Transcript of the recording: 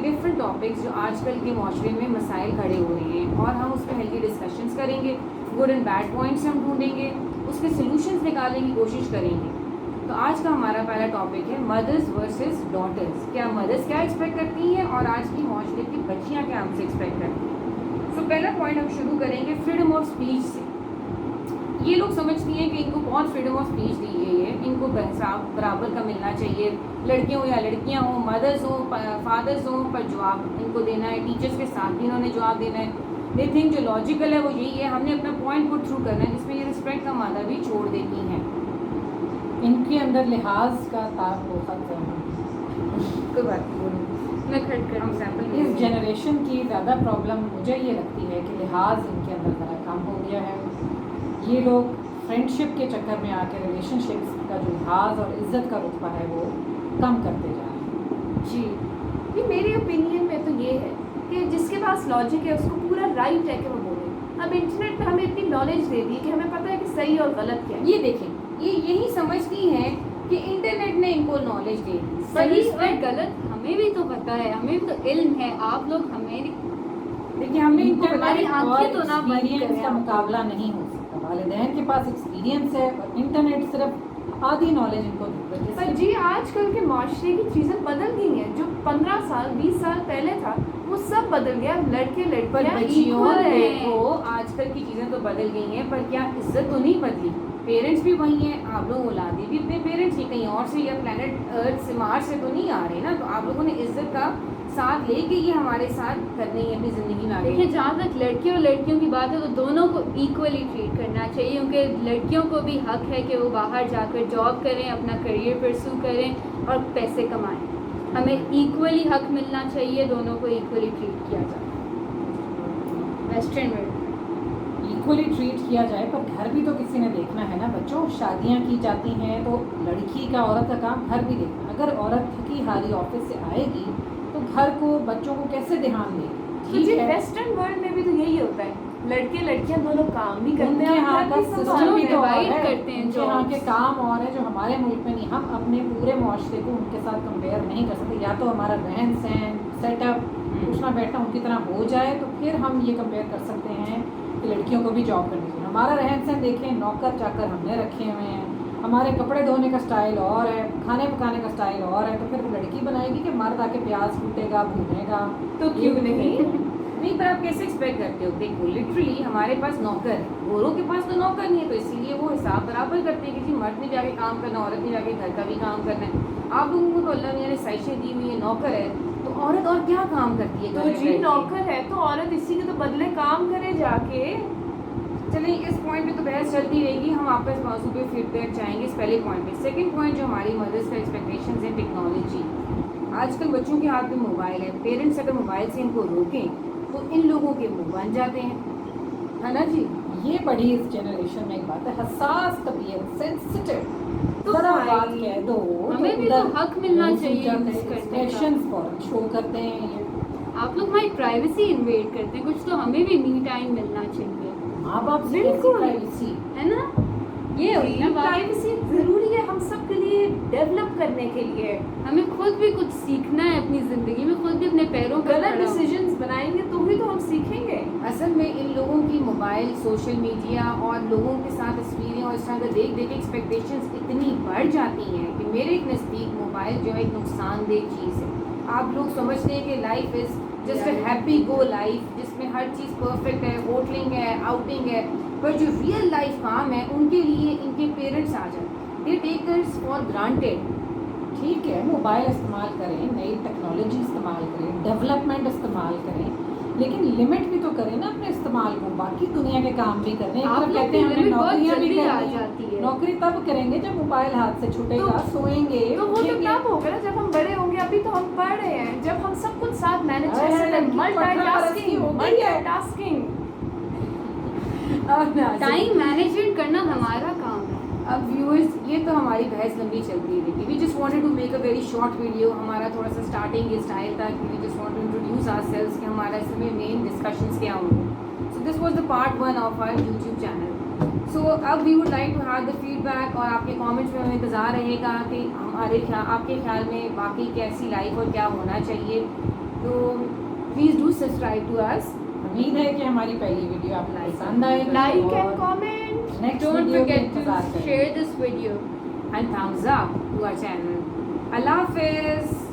Different topics جو آج کل کے معاشرے میں مسائل کھڑے ہو رہے ہیں, اور ہم اس پہ ہیلتھی ڈسکشنس کریں گے, گڈ اینڈ بیڈ پوائنٹس ہم ڈھونڈیں گے, اس کے سلوشنس نکالنے کی کوشش کریں گے. تو آج کا ہمارا پہلا ٹاپک ہے مدرس ورسز ڈاٹرس. کیا مدرس کیا ایکسپیکٹ کرتی ہیں اور آج کی معاشرے کی بچیاں کیا ہم سے ایکسپیکٹ کرتی ہیں. سو پہلا پوائنٹ ہم شروع کریں گے فریڈم آف اسپیچ سے. یہ لوگ سمجھتی ہیں کہ ان کو بہت فریڈم آف اسپیچ دی گئی ہے, ان کو برابر کا ملنا چاہیے, لڑکیوں یا لڑکیاں ہوں, مدرس ہوں, فادرس ہوں, پر جواب ان کو دینا ہے, ٹیچرس کے ساتھ بھی انہوں نے جواب دینا ہے. دے تھنک جو لاجیکل ہے وہ یہی ہے, ہم نے اپنا پوائنٹ پٹ تھرو کرنا ہے, جس میں یہ رسپیکٹ کا مادہ بھی چھوڑ دیتی ہیں. ان کے اندر لحاظ کا تاب ہو سکتا ہے. کوئی بات نہیں, بولوں میں کھٹ کر ہم سیمپل. اس جنریشن کی زیادہ پرابلم مجھے یہ لگتی ہے کہ لحاظ ان کے اندر ذرا کم ہو گیا ہے. یہ لوگ فرینڈ شپ کے چکر میں آ کے ریلیشن شپس کا جو لحاظ اور عزت کا رتبہ ہے وہ کم کرتے جا رہے ہیں. جی, یہ میری اوپینین میں تو یہ ہے کہ جس کے پاس لاجک ہے اس کو پورا رائٹ ہے کہ وہ بولے. اب انٹرنیٹ پہ ہمیں اتنی نالج دے دی کہ ہمیں پتہ ہے کہ صحیح اور غلط کیا ہے. یہ دیکھیں, یہ یہی سمجھتی ہیں کہ انٹرنیٹ نے ان کو نالج دے دی. صحیح اور غلط ہمیں بھی تو پتہ ہے, ہمیں بھی تو علم ہے. آپ لوگ ہمیں دیکھیے, ہم نے ہماری آنکھیں تو نہ بند ایکسپیرینس کا مقابلہ نہیں ہو سکتا. والدین کے پاس ایکسپیرینس ہے اور انٹرنیٹ صرف آدھی نالج ان کو دیتا ہے. پر جی آج کل کے معاشرے کی چیزیں بدل گئی ہیں. جو 15 سال 20 سال پہلے تھا وہ سب بدل گیا. لڑکے لڑکیاں بچیوں دیکھو, آج کل کی چیزیں تو بدل گئی ہیں, پر کیا عزت تو نہیں بدلی. پیرنٹس بھی وہی ہیں, آپ لوگ اولادیں بھی اپنے پیرنٹس کی, کہیں اور سے یا پلانٹ ارتھ سے مارس سے تو نہیں آ رہے نا. تو آپ لوگوں نے عزت کا ساتھ لے کے یہ ہمارے ساتھ کرنی ہے اپنی زندگی میں آگے. دیکھیں, جہاں تک لڑکیوں اور لڑکیوں کی بات ہے تو دونوں کو ایکولی ٹریٹ کرنا چاہیے, کیونکہ لڑکیوں کو بھی حق ہے کہ وہ باہر جا کر جاب کریں, اپنا کریئر پرسو کریں اور پیسے کمائیں. ہمیں ایکولی حق ملنا چاہیے, دونوں کو ایکولی ٹریٹ کیا جائے. ویسٹرن ورلڈ ایکولی ٹریٹ کیا جائے, پر گھر بھی تو کسی نے دیکھنا ہے نا بچوں. شادیاں کی جاتی ہیں تو لڑکی کا, عورت کا کام گھر بھی دیکھنا. اگر عورت تھکی ہاری آفس سے آئے گی تو گھر کو, بچوں کو کیسے دھیان دے گی. جی, ویسٹرن ورلڈ میں بھی تو یہی ہوتا ہے, لڑکے لڑکیاں دونوں کام بھی کرتے ہیں, یہاں کا سسٹم بھی تو کرتے ہیں. جو یہاں کے کام اور ہے جو ہمارے ملک میں نہیں. ہم اپنے پورے معاشرے کو ان کے ساتھ کمپیئر نہیں کر سکتے. یا تو ہمارا رہن سہن سیٹ اپ اٹھنا بیٹھنا ان کی طرح ہو جائے تو پھر ہم یہ کمپیئر کر سکتے ہیں کہ لڑکیوں کو بھی جاب کرنی چاہیے. ہمارا رہن سہن دیکھیں, نوکر چاکر ہم نے رکھے ہوئے ہیں, ہمارے کپڑے دھونے کا سٹائل اور ہے, کھانے پکانے کا سٹائل اور ہے. تو پھر لڑکی بنائے گی کہ مرد آ کے پیاز کوٹے گا, بھونے گا, تو کیوں نہیں. نہیں, پر آپ کیسے ایکسپیکٹ کرتے ہو. دیکھو لٹرلی ہمارے پاس نوکر ہے, گوروں کے پاس تو نوکر نہیں ہے, تو اسی لیے وہ حساب برابر کرتے ہیں کہ جی مرد نے جا کے کام کرنا, عورت نے جا کے گھر کا بھی کام کرنا ہے. آپ لوگوں کو تو اللہ میاں نے سائشیں دی ہوئی ہے, نوکر ہے تو عورت اور کیا کام کرتی ہے. تو جی نوکر ہے تو عورت اسی کے تو بدلے کام کرے جا کے. چلیں, اس پوائنٹ پہ تو بحث چلتی رہے گی, ہم آپ کا اس موضوع پہ فیڈ بیک چاہیں گے اس پہلے پوائنٹ پہ. سیکنڈ پوائنٹ جو ہماری مدرس کا ایکسپیکٹیشنز ہیں, ٹیکنالوجی. آج کل بچوں کے ہاتھ میں موبائل ہے, پیرنٹس اگر موبائل سے ان کو روکیں تو ان لوگوں کے منہ بن جاتے ہیں, ہے نا جی. یہ بڑی اس جنریشن میں ایک بات ہے, حساس طبیعت, سینسٹیو. ذرا بات کہہ دو, ہمیں بھی تو حق ملنا چاہیے. ایکسپریشنز فوراً شو کرتے ہیں. آپ لوگ ہماری پرائیویسی انویڈ کرتے ہیں, کچھ تو ہمیں بھی می ٹائم ملنا چاہیے. ماں باپ سے پرائیویسی ہے نا, یہ پرائیویسی ضروری ہے ہم سب کے لیے, ڈیولپ کرنے کے لیے. ہمیں خود بھی کچھ سیکھنا ہے اپنی زندگی میں, خود بھی اپنے پیروں پر غلط ڈیسیجنز بنائیں گے تو ہی تو ہم سیکھیں گے. اصل میں ان لوگوں کی موبائل, سوشل میڈیا اور لوگوں کے ساتھ تصویریں اور اس طرح کا دیکھ دیکھ ایکسپیکٹیشنز اتنی بڑھ جاتی ہیں کہ میرے ایک نزدیک موبائل جو ہے ایک نقصان دہ چیز ہے. آپ لوگ سمجھتے ہیں کہ life is just a happy go life, جس میں ہر چیز پرفیکٹ ہے, ہوٹلنگ ہے, آؤٹنگ ہے, پر جو ریئل لائف کام ہے ان کے لیے ان کے پیرنٹس آ جاتے ہیں, دے ٹیک اٹس فار گرانٹیڈ. ٹھیک ہے, موبائل استعمال کریں, نئی ٹیکنالوجی استعمال کریں, ڈیولپمنٹ استعمال کریں, لیکن لمٹ بھی تو کریں نا اپنے استعمال کو. باقی دنیا کے کام بھی کریں. کہتے ہیں ہمیں نوکریاں بھی کرنی ہے. نوکری تب کریں گے جب موبائل ہاتھ سے چھوٹے گا, سوئیں گے. تو وہ تو کب ہوگا نا جب ہم بڑے ہوں گے. ابھی تو ہم پڑھ رہے ہیں, جب ہم سب کچھ ساتھ مینج کر سکتے ہیں. ملٹی ٹاسکنگ, ٹائم مینجمنٹ کرنا ہمارا کام ہے. اب ویورز, یہ تو ہماری بحث لمبی چلتی رہی تھی. We just wanted to make a very short video. ہمارا تھوڑا سا اسٹارٹنگ اسٹائل تھا کہ we just want to introduce ourselves کہ ہمارا اس میں مین ڈسکشنس کیا ہوں گے. So this was the part 1 of our YouTube channel. So اب we would like to have the feedback, اور آپ کے کامنٹس میں ہمیں انتظار رہے گا کہ آپ کے خیال میں واقعی کیسی لائف اور کیا ہونا چاہیے. تو پلیز ڈو سبسکرائب ٹو اس. امید ہے کہ ہماری پہلی ویڈیو آپ کو پسند آئے گی. Like اور and comment. next Don't video کے forget انتظار to کریں. share this video. and thumbs up to our channel. Allah Hafiz.